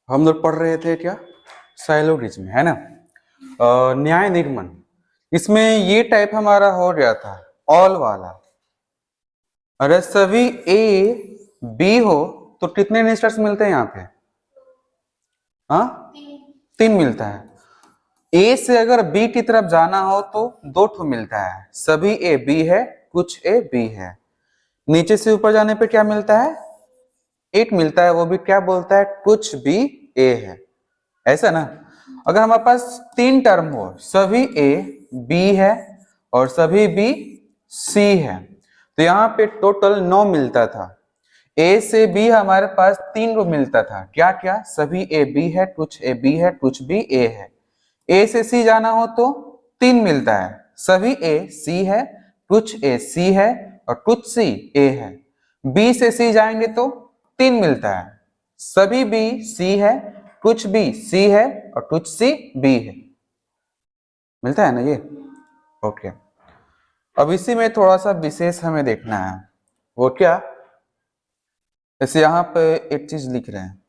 हम लोग पढ़ रहे थे क्या, साइलोगिज्म, है ना। न्याय निर्माण, इसमें ये टाइप हमारा हो गया था ऑल वाला। अगर सभी ए बी हो तो कितने निस्टर्स मिलते हैं यहाँ पे? हाँ, 3 मिलता है। ए से अगर बी की तरफ जाना हो तो 2 ठो मिलता है। सभी ए बी है, कुछ ए बी है। नीचे से ऊपर जाने पे क्या मिलता है? 8 मिलता है, वो भी क्या बोलता है? कुछ बी ए है, ऐसा ना। अगर हमारे पास 3 टर्म हो, सभी ए बी है और सभी बी सी है, तो यहाँ पे टोटल 9 मिलता था। ए से बी हमारे पास 3 को मिलता था, क्या क्या? सभी ए बी है, कुछ ए बी है, कुछ बी ए है। ए से सी जाना हो तो 3 मिलता है, सभी ए सी है, कुछ ए सी है और कुछ सी ए है। बी से सी जाएंगे तो 3 मिलता है, सभी बी सी है, कुछ बी सी है और कुछ सी बी है। मिलता है ना ये? ओके। अब इसी में थोड़ा सा विशेष हमें देखना है, वो क्या? जैसे यहां पे एक चीज लिख रहे हैं,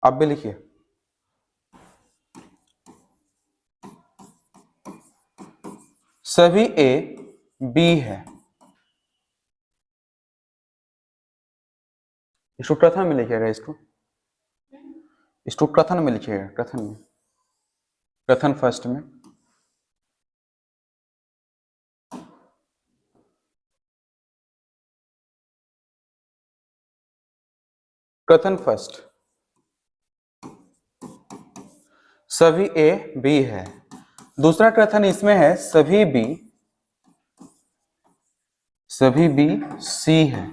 आप भी लिखिए। सभी ए बी है, इसको कथन में लिखिएगा, इसको कथन में लिखिएगा, कथन में, कथन फर्स्ट में। कथन फर्स्ट, सभी ए बी है। दूसरा कथन इसमें है सभी बी सी है।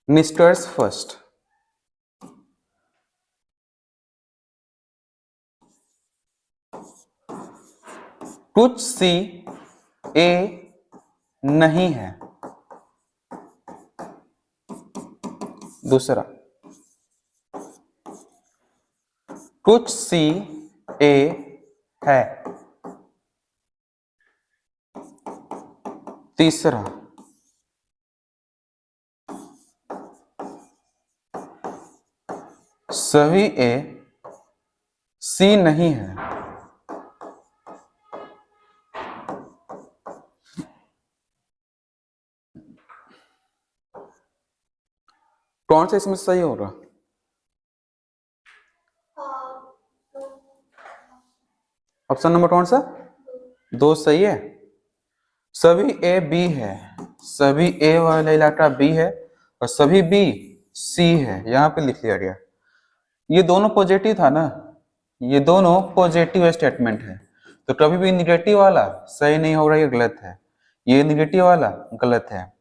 निष्कर्ष फर्स्ट, कुछ सी ए नहीं है। दूसरा, कुछ सी ए है। तीसरा, सभी ए सी नहीं है। कौन सा इसमें सही होगा? ऑप्शन नंबर कौन सा? 2 सही है। सभी ए बी है, सभी ए वाला इलाका बी है और सभी बी सी है, यहां पे लिख लिया गया। ये दोनों पॉजिटिव था ना, ये दोनों पॉजिटिव स्टेटमेंट है, तो कभी भी निगेटिव वाला सही नहीं हो रहा, ये गलत है। ये निगेटिव वाला गलत है।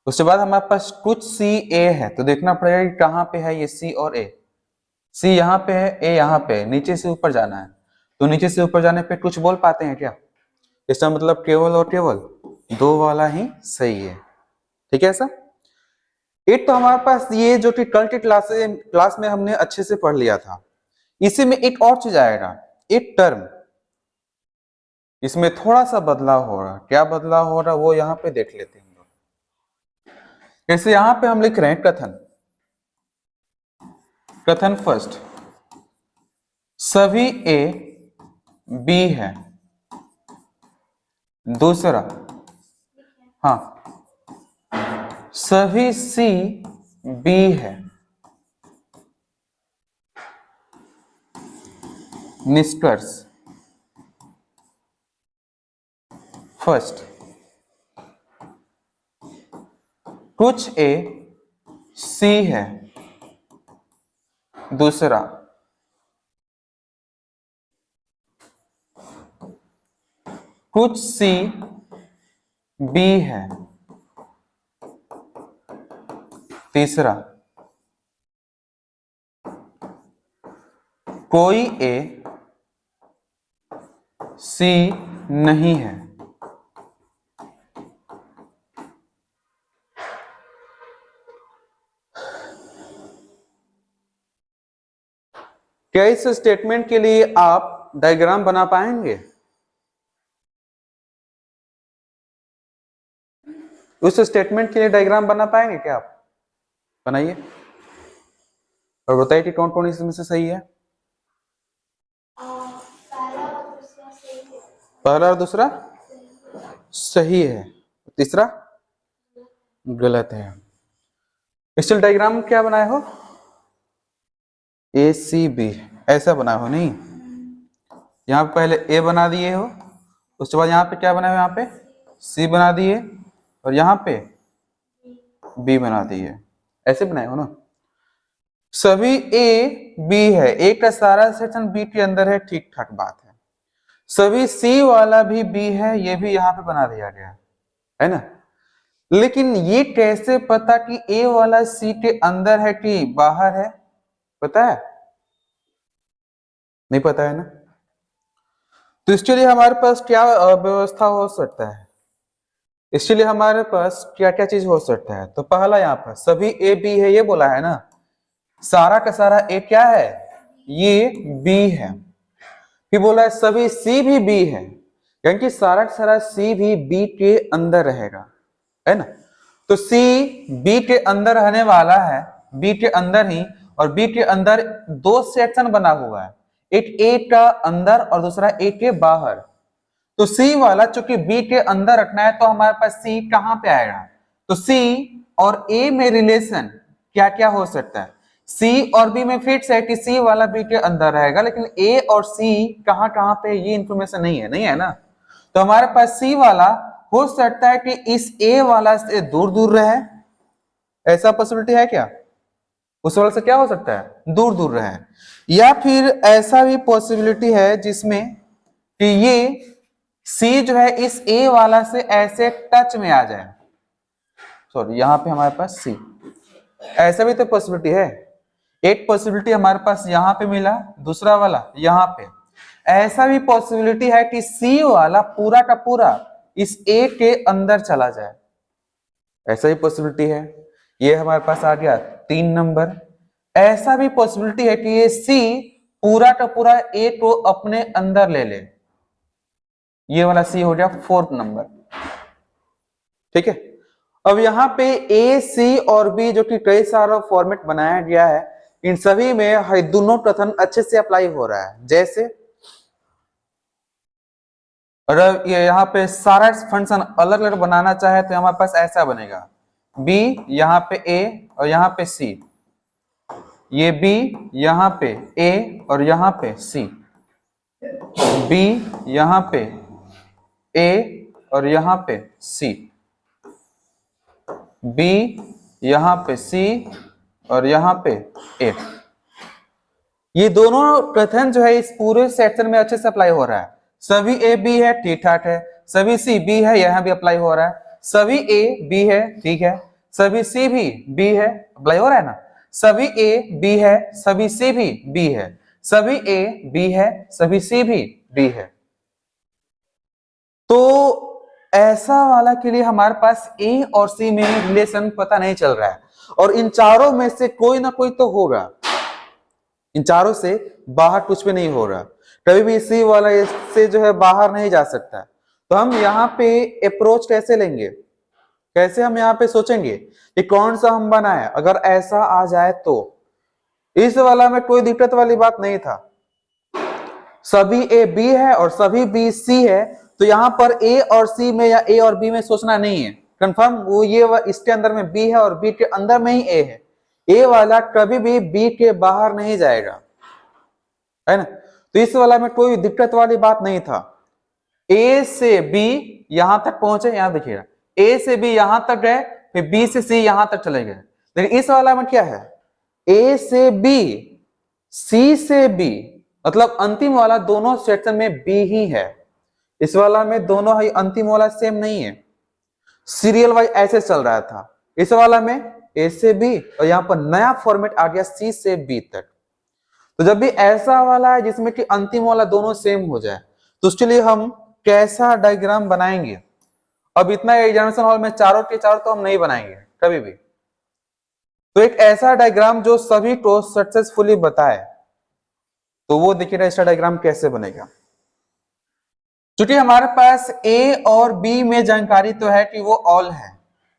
उसके बाद हमारे पास कुछ सी ए है, तो देखना पड़ेगा कि कहाँ पे है ये सी और ए। सी यहाँ पे है, ए यहाँ पे है, नीचे से ऊपर जाना है, तो नीचे से ऊपर जाने पे कुछ बोल पाते हैं क्या? इसका मतलब केवल और केवल 2 वाला ही सही है। ठीक है ऐसा। एक तो हमारे पास ये जो कि कल के क्लास में हमने अच्छे से पढ़ लिया था। इसी में एक और चीज आएगा, एक टर्म, इसमें थोड़ा सा बदलाव हो रहा। क्या बदलाव हो रहा वो यहाँ पे देख लेते हैं हम लोग। जैसे यहाँ पे हम लिख रहे हैं कथन, कथन फर्स्ट, सभी ए बी है। दूसरा, हाँ, सभी सी बी है। निष्कर्ष फर्स्ट, कुछ ए सी है। दूसरा, कुछ सी बी है। तीसरा, कोई ए सी नहीं है। क्या इस स्टेटमेंट के लिए आप डायग्राम बना पाएंगे? उस स्टेटमेंट के लिए डायग्राम बना पाएंगे क्या आप? बनाइए और बताइए कि कौन कौन इसमें से सही है। पहला और दूसरा सही है, तीसरा गलत है। स्टिल डायग्राम क्या बनाए हो? ए सी बी ऐसा बनाए हो नहीं? यहाँ पे पहले ए बना दिए हो, उसके बाद यहाँ पे क्या बनाए हो? यहाँ पे सी बना दिए और यहाँ पे बी बना दिए, ऐसे बनाए हो ना? सभी ए बी है, ए का सारा सेक्शन बी के अंदर है, ठीक ठाक बात है। सभी सी वाला भी बी है, ये भी यहाँ पे बना दिया गया है ना? लेकिन ये कैसे पता कि ए वाला सी के अंदर है कि बाहर है? पता है? नहीं पता है ना? तो इसके लिए हमारे पास क्या व्यवस्था हो सकता है? इसके लिए हमारे पास क्या क्या चीज हो सकता है? तो पहला यहाँ पर सभी ए बी है, ये बोला है ना? सारा का सारा ए क्या है? ये बी है। फिर बोला है सभी सी भी बी है, क्योंकि सारा का सारा सी भी बी के अंदर रहेगा, है ना? तो सी बी के अंदर रहने वाला है, बी के अंदर ही, और बी के अंदर दो सेक्शन बना हुआ है, एक ए का अंदर और दूसरा ए के बाहर। तो सी वाला चूंकि बी के अंदर रखना है, तो हमारे पास सी कहां पे आएगा? तो सी और ए में रिलेशन क्या क्या हो सकता है? सी और बी में फिक्स है कि सी वाला बी के अंदर रहेगा, लेकिन ए और सी कहां कहां पे, ये इंफॉर्मेशन नहीं है ना? तो हमारे पास सी वाला हो सकता है कि इस ए वाला से दूर दूर रहे, ऐसा पॉसिबिलिटी है क्या? उस वाले से क्या हो सकता है? दूर दूर रहे। या फिर ऐसा भी पॉसिबिलिटी है जिसमें कि ये सी जो है इस ए वाला से ऐसे टच में आ जाए, सॉरी यहां पे हमारे पास सी, ऐसा भी तो पॉसिबिलिटी है। एक पॉसिबिलिटी हमारे पास यहां पे मिला, दूसरा वाला यहां पे। ऐसा भी पॉसिबिलिटी है कि सी वाला पूरा का पूरा इस ए के अंदर चला जाए, ऐसा भी पॉसिबिलिटी है। ये हमारे पास आ गया 3 नंबर। ऐसा भी पॉसिबिलिटी है कि ये सी पूरा का पूरा ए को अपने अंदर ले ले, ये वाला सी हो गया 4th नंबर। ठीक है, अब यहाँ पे ए सी और बी जो कि कई सारा फॉर्मेट बनाया गया है, इन सभी में दोनों कथन अच्छे से अप्लाई हो रहा है। जैसे अगर ये यहाँ पे सारा फंक्शन अलग अलग बनाना चाहे तो हमारे पास ऐसा बनेगा, बी यहाँ पे ए और यहाँ पे सी, ये बी यहाँ पे ए और यहाँ पे सी, बी यहाँ पे ए और यहाँ पे सी, बी यहाँ पे सी और यहाँ पे ए। ये दोनों कथन जो है इस पूरे सेक्शन में अच्छे से अप्लाई हो रहा है। सभी ए बी है, ठीक ठाक है। सभी सी बी है, यहां भी अप्लाई हो रहा है। सभी ए बी है, ठीक है। सभी सी भी बी है, अप्लाई हो रहा है ना? सभी ए बी है, सभी सी भी बी है, सभी ए बी है, सभी सी भी बी है। तो ऐसा वाला के लिए हमारे पास ए और सी में रिलेशन पता नहीं चल रहा है, और इन चारों में से कोई ना कोई तो होगा, इन चारों से बाहर कुछ भी नहीं हो रहा। कभी भी सी वाला इससे जो है बाहर नहीं जा सकता। तो हम यहाँ पे अप्रोच कैसे लेंगे, कैसे हम यहाँ पे सोचेंगे कि कौन सा हम बनाए? अगर ऐसा आ जाए तो इस वाला में कोई दिक्कत वाली बात नहीं था, सभी ए बी है और सभी बी सी है, तो यहाँ पर ए और सी में या ए और बी में सोचना नहीं है, कंफर्म वो ये इसके अंदर में बी है और बी के अंदर में ही ए है। ए वाला कभी भी बी के बाहर नहीं जाएगा, है ना? तो इस वाला में कोई दिक्कत वाली बात नहीं था। ए से बी यहां तक पहुंचे, यहां देखिएगा, ए से बी यहां तक गए, फिर बी से सी यहां तक चले गए। लेकिन इस वाला में क्या है? ए से बी, सी से बी, मतलब अंतिम वाला दोनों सेक्शन में बी ही है। इस वाला में दोनों ही अंतिम वाला सेम नहीं है, सीरियल वाइज ऐसे चल रहा था। इस वाला में ए से बी और यहां पर नया फॉर्मेट आ गया सी से बी तक। तो जब भी ऐसा वाला है जिसमें कि अंतिम वाला दोनों सेम हो जाए, तो उसके लिए हम कैसा डायग्राम बनाएंगे? अब इतना एग्जामिनेशन हॉल में चारों के चारों तो हम नहीं बनाएंगे कभी भी। तो एक ऐसा डायग्राम जो सभी को सक्सेसफुली बताए, तो वो देखिएगा इसका डायग्राम कैसे बनेगा। क्योंकि हमारे पास ए और बी में जानकारी तो है कि वो ऑल है,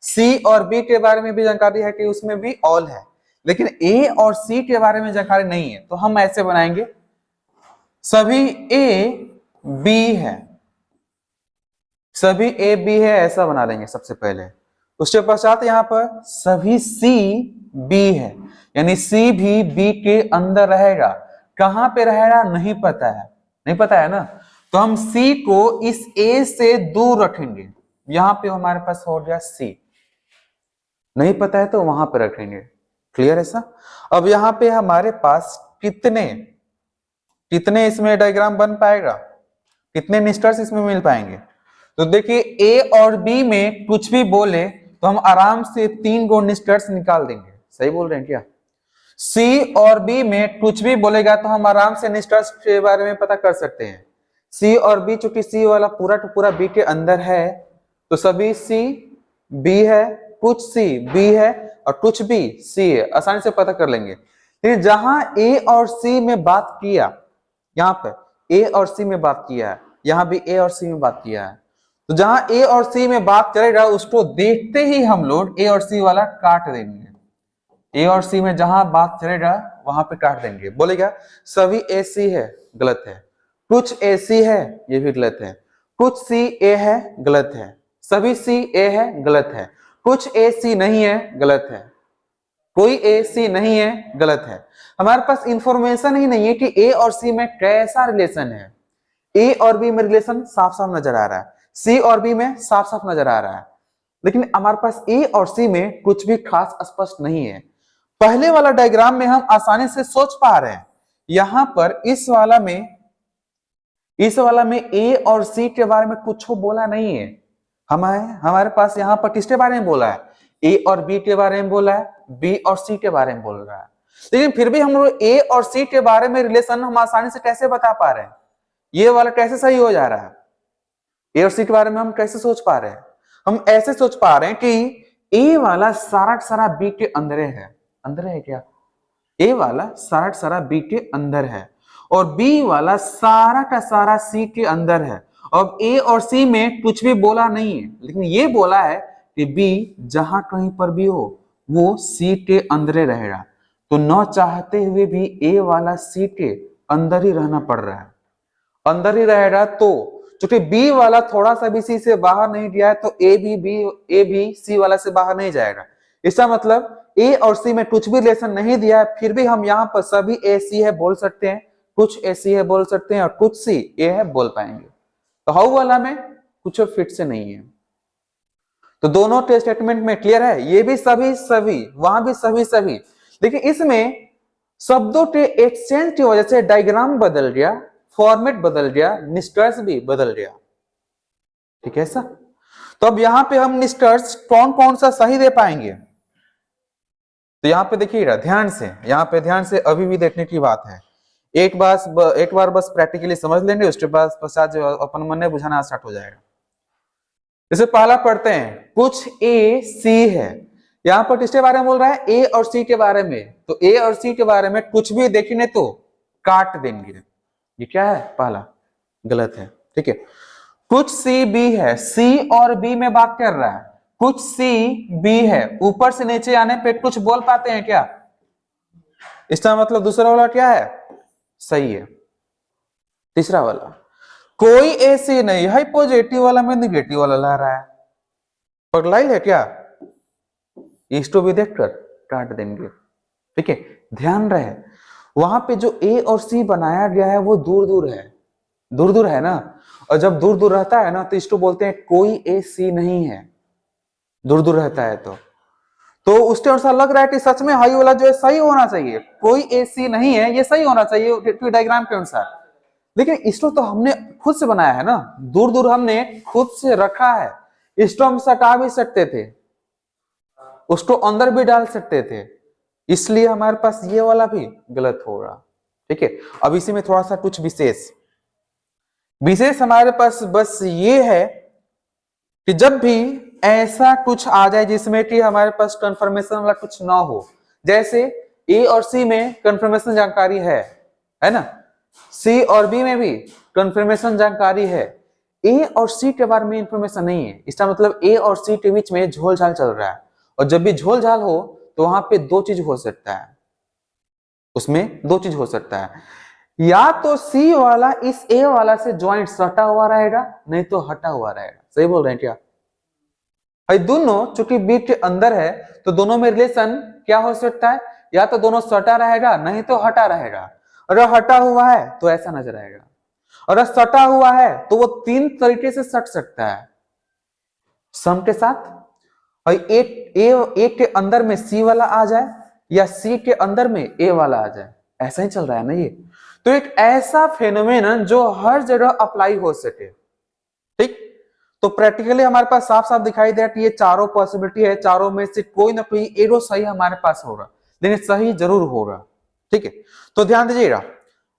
सी और बी के बारे में भी जानकारी है कि उसमें भी ऑल है, लेकिन ए और सी के बारे में जानकारी नहीं है। तो हम ऐसे बनाएंगे, सभी ए बी है, सभी ए बी है, ऐसा बना देंगे सबसे पहले। उसके पश्चात यहाँ पर सभी सी बी है, यानी सी भी बी के अंदर रहेगा। कहां पे रहेगा नहीं पता है, नहीं पता है ना, तो हम सी को इस ए से दूर रखेंगे। यहां पे हमारे पास हो गया सी, नहीं पता है तो वहां पे रखेंगे। क्लियर है सर? अब यहां पे हमारे पास कितने कितने इसमें डायग्राम बन पाएगा, कितने निस्टर्स इसमें मिल पाएंगे? तो देखिए ए और बी में कुछ भी बोले तो हम आराम से 3 गो निस्टर्स निकाल देंगे। सही बोल रहे हैं क्या? सी और बी में कुछ भी बोलेगा तो हम आराम से निस्टर्स के बारे में पता कर सकते हैं। सी और बी, चूंकि सी वाला पूरा टू पूरा बी के अंदर है, तो सभी सी बी है, कुछ सी बी है और कुछ भी सी है, आसानी से पता कर लेंगे। लेकिन जहां ए और सी में बात किया, यहां पर ए और सी में बात किया है, यहां भी ए और सी में बात किया है, तो जहां ए और सी में बात चलेगा उसको देखते ही हम लोग ए और सी वाला काट देंगे। ए और सी में जहां बात चलेगा वहां पे काट देंगे। बोलेगा सभी ए सी है, गलत है। कुछ ए सी है, ये भी गलत है। कुछ सी ए है, गलत है। सभी सी ए है, गलत है। कुछ ए सी नहीं है, गलत है। कोई ए सी नहीं है, गलत है। हमारे पास इंफॉर्मेशन ही नहीं है कि ए और सी में कैसा रिलेशन है। ए और बी में रिलेशन साफ साफ नजर आ रहा है, सी और बी में साफ साफ नजर आ रहा है, लेकिन हमारे पास ए और सी में कुछ भी खास स्पष्ट नहीं है। पहले वाला डायग्राम में हम आसानी से सोच पा रहे हैं, यहां पर इस वाला में ए और सी के बारे में कुछ बोला नहीं है। हमारे पास यहां पर किसके बारे में बोला है? ए और बी के बारे में बोला है, बी और सी के बारे में बोल रहा है। लेकिन फिर भी हम लोग ए और सी के बारे में रिलेशन हम आसानी से कैसे बता पा रहे हैं? ये वाला कैसे सही हो जा रहा है? ए और सी के बारे में हम कैसे सोच पा रहे हैं? हम ऐसे सोच पा रहे हैं कि ए वाला सारा सारा बी के अंदर है। अंदर है क्या? ए वाला सारा सारा बी के अंदर है और बी वाला सारा का सारा सी के अंदर है। अब ए और सी में कुछ भी बोला नहीं है, लेकिन ये बोला है कि बी जहां कहीं पर भी हो वो सी के अंदर रहेगा। तो न चाहते हुए भी ए वाला सी के अंदर ही रहना पड़ रहा है, अंदर ही रहेगा। तो क्योंकि बी वाला थोड़ा सा भी सी से बाहर नहीं गया है तो ए भी सी वाला से बाहर नहीं जाएगा। इसका मतलब ए और सी में कुछ भी रिलेशन नहीं दिया है, फिर भी हम यहाँ पर सभी ए सी है बोल सकते हैं, कुछ ए सी है बोल सकते हैं और कुछ सी ए है बोल पाएंगे। तो हाउ वाला में कुछ फिट से नहीं है। तो दोनों स्टेटमेंट में क्लियर है, ये भी सभी सभी, वहां भी सभी सभी। लेकिन इसमें शब्दों के एक्सचेंज की वजह से डायग्राम बदल गया, फॉर्मेट बदल गया, निस्टर्स भी बदल गया। ठीक है सर? तो अब यहां पे हम निस्टर्स कौन कौन सा सही दे पाएंगे? तो यहाँ पे देखिएगा ध्यान से, यहाँ पे ध्यान से अभी भी देखने की बात है। एक बार बस प्रैक्टिकली समझ लेंगे, उसके बाद पश्चात जो अपन मन में बुझाना स्टार्ट हो जाएगा। जैसे पहला पढ़ते हैं, कुछ ए सी है। यहाँ पर किसके बारे में बोल रहा है? ए और सी के बारे में। तो ए और सी के बारे में कुछ भी देखने तो काट देंगे। ये क्या है? पहला गलत है। ठीक है। कुछ सी बी है, सी और बी में बात कर रहा है। कुछ सी बी है, ऊपर से नीचे आने पे कुछ बोल पाते हैं क्या? इसका मतलब दूसरा वाला क्या है? सही है। तीसरा वाला, कोई ए सी नहीं है, पॉजिटिव वाला में निगेटिव वाला ला रहा है। पगलाई है क्या? इसको भी देखकर काट देंगे। ठीक है, ध्यान रहे वहां पे जो ए और सी बनाया गया है वो दूर दूर है, दूर दूर है ना। और जब दूर दूर रहता है ना तो इसको बोलते हैं कोई ए सी नहीं है, दूर दूर रहता है। तो उसके अनुसार लग रहा है कि सच में हाई वाला जो है सही होना चाहिए, कोई ए सी नहीं है, ये सही होना चाहिए डायग्राम के अनुसार। लेकिन इसको तो हमने खुद से बनाया है ना, दूर दूर हमने खुद से रखा है। इसको हम सटा भी सकते थे, उसको अंदर भी डाल सकते थे, इसलिए हमारे पास ये वाला भी गलत होगा। ठीक है। अब इसी में थोड़ा सा कुछ विशेष हमारे पास बस ये है कि जब भी ऐसा कुछ आ जाए जिसमें कि हमारे पास कंफर्मेशन वाला कुछ ना हो, जैसे ए और सी में कंफर्मेशन जानकारी है ना, सी और बी में भी कंफर्मेशन जानकारी है, ए और सी के बारे में इंफॉर्मेशन नहीं है। इसका मतलब ए और सी के बीच में झोल झाल चल रहा है, और जब भी झोल झाल हो तो वहां पे दो चीज हो सकता है, उसमें दो चीज हो सकता है, या तो सी वाला इस ए वाला से ज्वाइंट सटा हुआ रहेगा, नहीं तो हटा हुआ रहेगा। सही बोल रहे हैं क्या भाई? दोनों चूंकि बी के अंदर है तो दोनों में रिलेशन क्या हो सकता है, या तो दोनों सटा रहेगा नहीं तो हटा रहेगा। अगर हटा हुआ है तो ऐसा नजर आएगा, अगर सटा हुआ है तो वो तीन तरीके से सट सकता है, सम के साथ, और ए के अंदर में सी वाला आ जाए या सी के अंदर में ए वाला आ जाए, ऐसा ही चल रहा है ना ये। तो एक ऐसा फेनोमेनन जो हर जगह अप्लाई हो सके, ठीक। तो प्रैक्टिकली हमारे पास साफ साफ दिखाई दे रहा है कि ये चारों पॉसिबिलिटी है, चारों में से कोई ना कोई एरो सही हमारे पास होगा, लेकिन सही जरूर होगा, ठीक है। तो ध्यान दीजिएगा,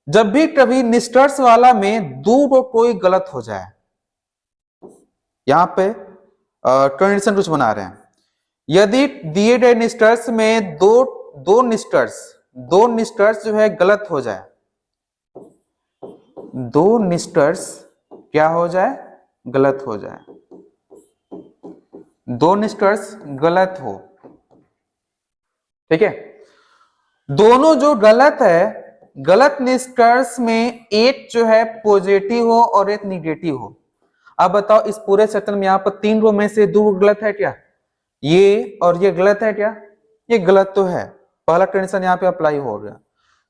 जब भी कभी निष्कर्ष वाला में दो कोई गलत हो जाए, यहां पे कंडीशन कुछ बना रहे हैं, यदि दिए गए निष्कर्ष में दो निष्कर्ष जो है गलत हो जाए, दो निष्कर्ष क्या हो जाए, गलत हो जाए, दो निष्कर्ष गलत हो, ठीक है। दोनों जो गलत है, गलत निष्कर्ष में एक जो है पॉजिटिव हो और एक निगेटिव हो। अब बताओ इस पूरे सेक्शन में यहाँ पर तीन रो में से दो गलत है क्या, ये और ये गलत है क्या, ये गलत तो है, पहला कंडीशन यहाँ पे अप्लाई हो गया।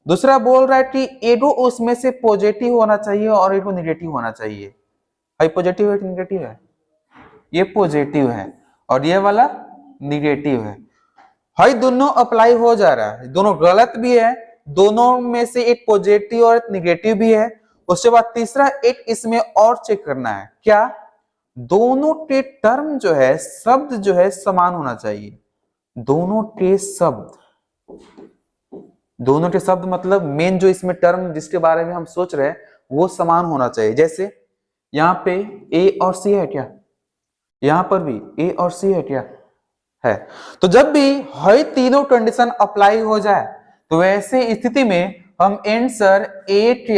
दूसरा बोल रहा है कि एगो उसमें से पॉजिटिव होना चाहिए और एगो निगेटिव होना चाहिए। भाई पॉजिटिव है कि निगेटिव है, ये पॉजिटिव है और ये वाला निगेटिव है। भाई दोनों अप्लाई हो जा रहा है, दोनों गलत भी है, दोनों में से एक पॉजिटिव और एक निगेटिव भी है। उसके बाद तीसरा एक इसमें और चेक करना है, क्या दोनों के टर्म जो है, शब्द जो है समान होना चाहिए। दोनों के शब्द मतलब मेन जो इसमें टर्म जिसके बारे में हम सोच रहे हैं वो समान होना चाहिए। जैसे यहाँ पे ए और सी है क्या, यहां पर भी ए और सी है क्या, है। तो जब भी हर तीनों कंडीशन अप्लाई हो जाए तो ऐसे स्थिति में हम आंसर एट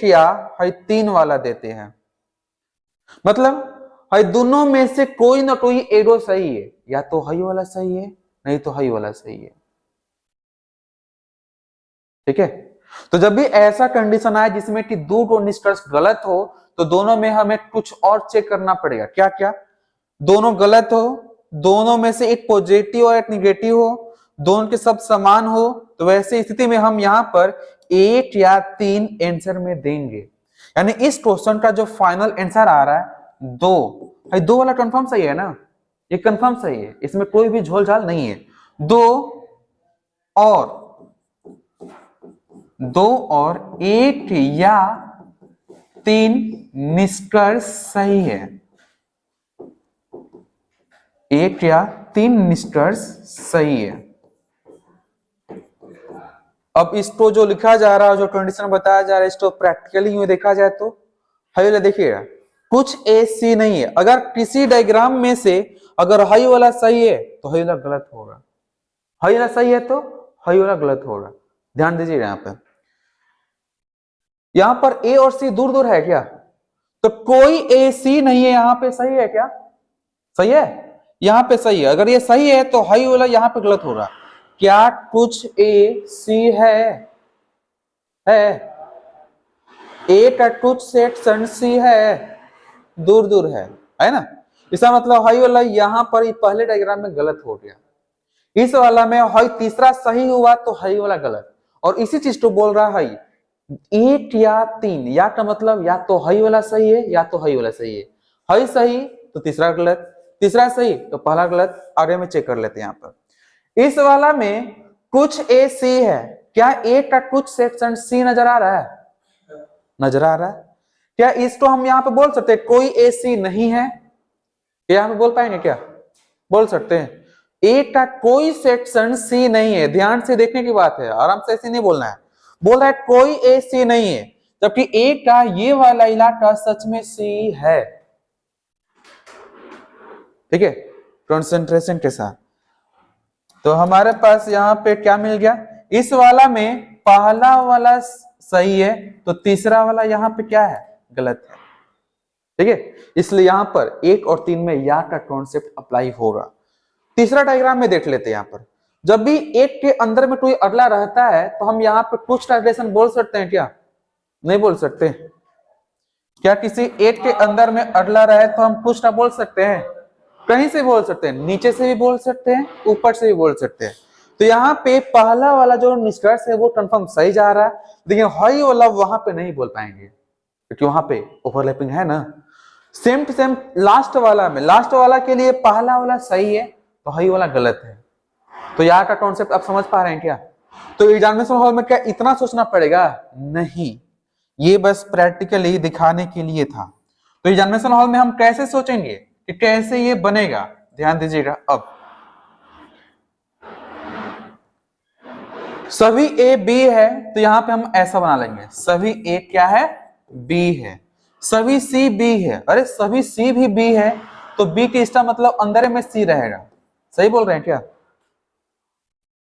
या हर तीन वाला देते हैं। मतलब हर दोनों में से कोई ना कोई एगो सही है, या तो हई वाला सही है नहीं तो हई वाला सही है, ठीक है। तो जब भी ऐसा कंडीशन आए जिसमें कि दो निष्कर्ष गलत हो तो दोनों में हमें कुछ और चेक करना पड़ेगा। क्या क्या, दोनों गलत हो, दोनों में से एक पॉजिटिव और एक निगेटिव हो, दोनों के सब समान हो, तो वैसे स्थिति में हम यहाँ पर एक या तीन आंसर में देंगे। यानी इस क्वेश्चन का जो फाइनल आंसर आ रहा है दो वाला कंफर्म सही है ना, ये कंफर्म सही है, इसमें कोई भी झोल झाल नहीं है। दो और एक या तीन निष्कर्ष सही है, एक या तीन निष्कर्ष सही है। अब इसको जो लिखा जा रहा है, जो कंडीशन बताया जा रहा है, इसको प्रैक्टिकली यूं देखा जाए तो हाई वाला देखिएगा, कुछ ए सी नहीं है। अगर किसी डायग्राम में से अगर हाई वाला सही है तो हाई वाला गलत होगा, हाई वाला सही है तो हाई वाला गलत होगा। ध्यान दीजिएगा, यहां पर ए और सी दूर दूर है क्या, तो कोई ए सी नहीं है, यहां पे सही है क्या, सही है, यहां पे सही है। अगर ये सही है तो हाई वाला यहां पे गलत होगा। क्या कुछ ए सी है ए का कुछ सेक्शन सी है, दूर दूर है ना। इसका मतलब हाई वाला यहां पर पहले डायग्राम में गलत हो गया, इस वाला में हाई तीसरा सही हुआ तो हाई वाला गलत। और इसी चीज को बोल रहा है एक या तीन, या का मतलब या तो हाई वाला सही है या तो हाई वाला सही है। हाई सही तो तीसरा गलत, तीसरा सही तो पहला गलत। आगे में चेक कर लेते हैं। यहाँ पर इस वाला में कुछ ए सी है, क्या ए का कुछ सेक्शन सी नजर आ रहा है, नजर आ रहा है। क्या इसको हम यहाँ पे बोल सकते हैं कोई ए सी नहीं है, यहाँ पे बोल पाएंगे क्या, बोल सकते हैं ए का कोई सेक्शन सी नहीं है। ध्यान से देखने की बात है, आराम से ऐसे नहीं बोलना है। बोल रहा है कोई ए सी नहीं है, जबकि ए का ये वाला इलाका सच में सी है, ठीक है, कंसंट्रेशन के साथ। तो हमारे पास यहाँ पे क्या मिल गया, इस वाला में पहला वाला सही है तो तीसरा वाला यहाँ पे क्या है, गलत है। ठीक है, इसलिए यहाँ पर 1 और 3 में या का कॉन्सेप्ट अप्लाई होगा। तीसरा डायग्राम में देख लेते हैं। यहाँ पर जब भी एक के अंदर में कोई अगला रहता है तो हम यहाँ पे कुछ ट्रांसलेशन बोल सकते हैं क्या, नहीं बोल सकते? क्या किसी एक के अंदर में अगला रहे तो हम कुछ ना बोल सकते हैं? कहीं से बोल सकते हैं, नीचे से भी बोल सकते हैं, ऊपर से भी बोल सकते हैं। तो यहाँ पे पहला वाला जो निष्कर्ष है वो कंफर्म सही जा रहा है, लेकिन हाई वाला वहां पे नहीं बोल पाएंगे क्योंकि वहां पे ओवरलैपिंग है ना। सेम टू सेम लास्ट वाला में, लास्ट वाला के लिए पहला वाला सही है तो हाई वाला गलत है। तो यहाँ का कॉन्सेप्ट आप समझ पा रहे हैं क्या? तो एग्जामिनेशन हॉल में क्या इतना सोचना पड़ेगा? नहीं, ये बस प्रैक्टिकली दिखाने के लिए था। तो एग्जामिनेशन हॉल में हम कैसे सोचेंगे कि कैसे ये बनेगा, ध्यान दीजिएगा। अब सभी ए बी है तो यहां पे हम ऐसा बना लेंगे, सभी ए क्या है, बी है। सभी सी बी है, अरे सभी सी भी बी है तो बी के इसका मतलब अंदर में सी रहेगा। सही बोल रहे हैं क्या?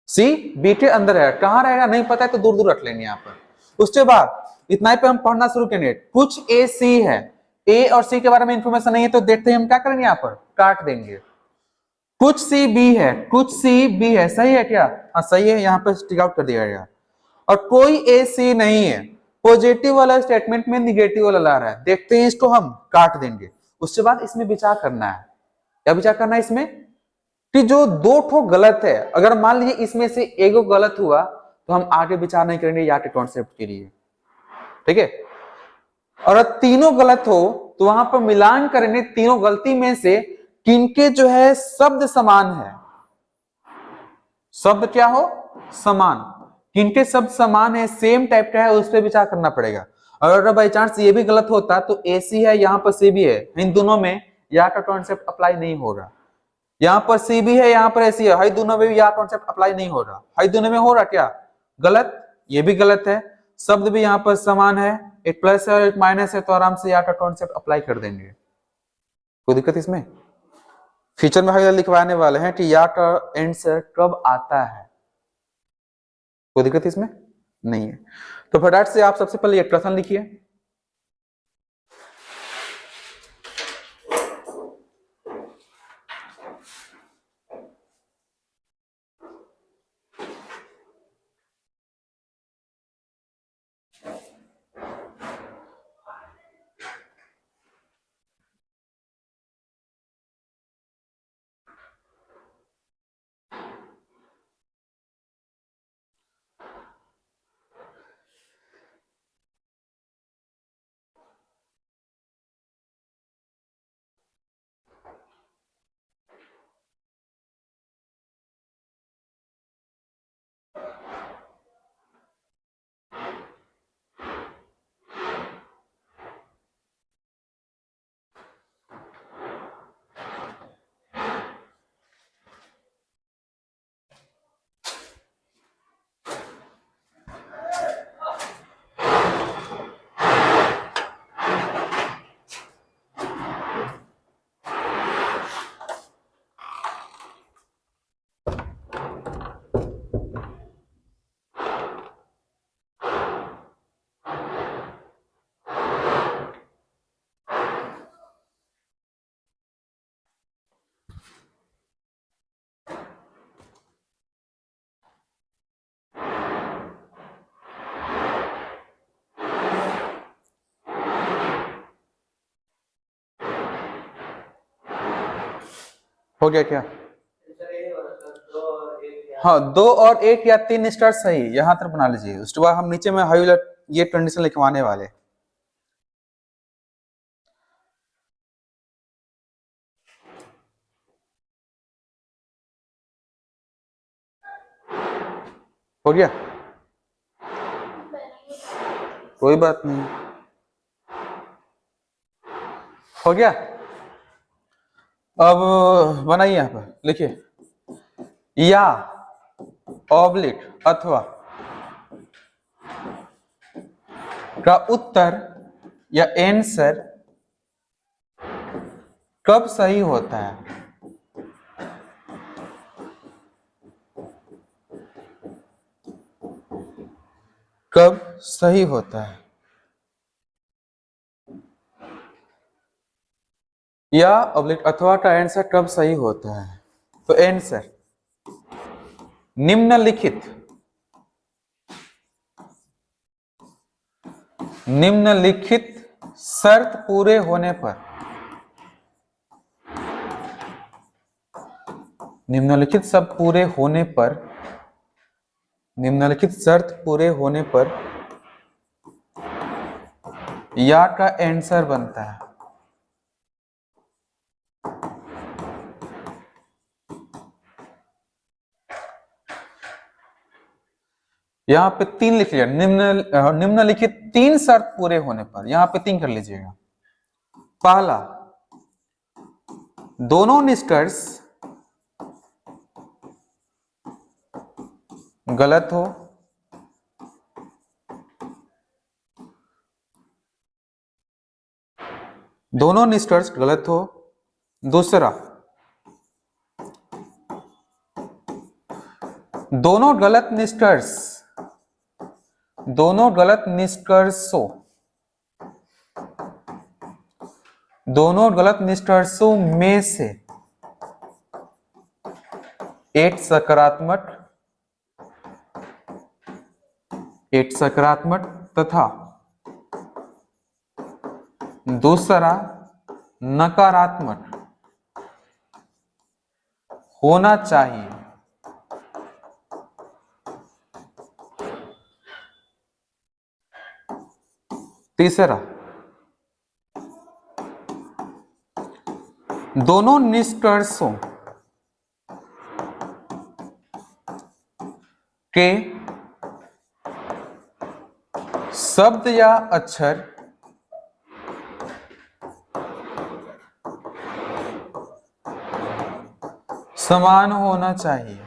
सी बी के अंदर है, कहां रहेगा नहीं पता है तो दूर दूर रख लेंगे यहाँ पर। उसके बाद इतना ही पे हम पढ़ना शुरू करेंगे। कुछ ए सी है, ए और सी के बारे में इंफॉर्मेशन नहीं है तो देखते हैं हम क्या करेंगे, यहाँ पर काट देंगे। कुछ सी बी है, कुछ सी बी है, सही है क्या? हाँ सही है, यहाँ पे टिक आउट कर दिया गया। और कोई ए सी नहीं है, पॉजिटिव वाला स्टेटमेंट में निगेटिव वाला ला रहा है, देखते हैं इसको हम काट देंगे। उसके बाद इसमें विचार करना है, क्या विचार करना है इसमें कि जो दो ठो गलत है, अगर मान लीजिए इसमें से एगो गलत हुआ तो हम आगे विचार नहीं करेंगे या के कॉन्सेप्ट के लिए। ठीक है, और तीनों गलत हो तो वहां पर मिलान करेंगे तीनों गलती में से किनके जो है शब्द समान है। शब्द क्या हो, समान, किनके शब्द समान है, सेम टाइप का है, उस पर विचार करना पड़ेगा। और अगर बाई चांस ये भी गलत होता तो ए सी है, यहाँ पर सी भी है, इन दोनों में या का कॉन्सेप्ट अप्लाई नहीं हो रहा। यहाँ पर सी भी है, यहाँ पर ऐसी है, हाई दोनों में भी या कॉन्सेप्ट अप्लाई नहीं हो रहा। हाई दोनों में हो रहा क्या, गलत, ये भी गलत है। शब्द भी यहाँ पर समान है, एक प्लस है और एक माइनस है, तो आराम से या का कॉन्सेप्ट अप्लाई कर देंगे। कोई दिक्कत इसमें? फ्यूचर में हाई लिखवाने वाले हैं कि या का आंसर कब आता है, कोई दिक्कत इसमें नहीं है। तो फटाफट से आप सबसे पहले एक प्रश्न लिखिए। हो गया क्या? हाँ, 2 और 1 या 3 स्टार सही, यहां तक बना लीजिए। उसके बाद हम नीचे में हाई ये कंडीशन लिखवाने वाले। हो गया, कोई बात नहीं, हो गया। अब बनाइए, यहां पर लिखिए या ऑब्लिक अथवा का उत्तर या आंसर कब सही होता है। कब सही होता है, या अथवा का आंसर कब सही होता है। तो आंसर निम्नलिखित शर्त पूरे होने पर, निम्नलिखित शर्त पूरे होने पर या का आंसर बनता है। यहां पे 3 लिख लिया, निम्नलिखित 3 शर्त पूरे होने पर, यहां पे 3 कर लीजिएगा। पहला, दोनों निष्कर्ष गलत हो। दोनों निष्कर्ष गलत हो। दूसरा, दोनों गलत निष्कर्षों में से एक सकारात्मक तथा दूसरा नकारात्मक होना चाहिए। तीसरा, दोनों निष्कर्षों के शब्द या अक्षर समान होना चाहिए।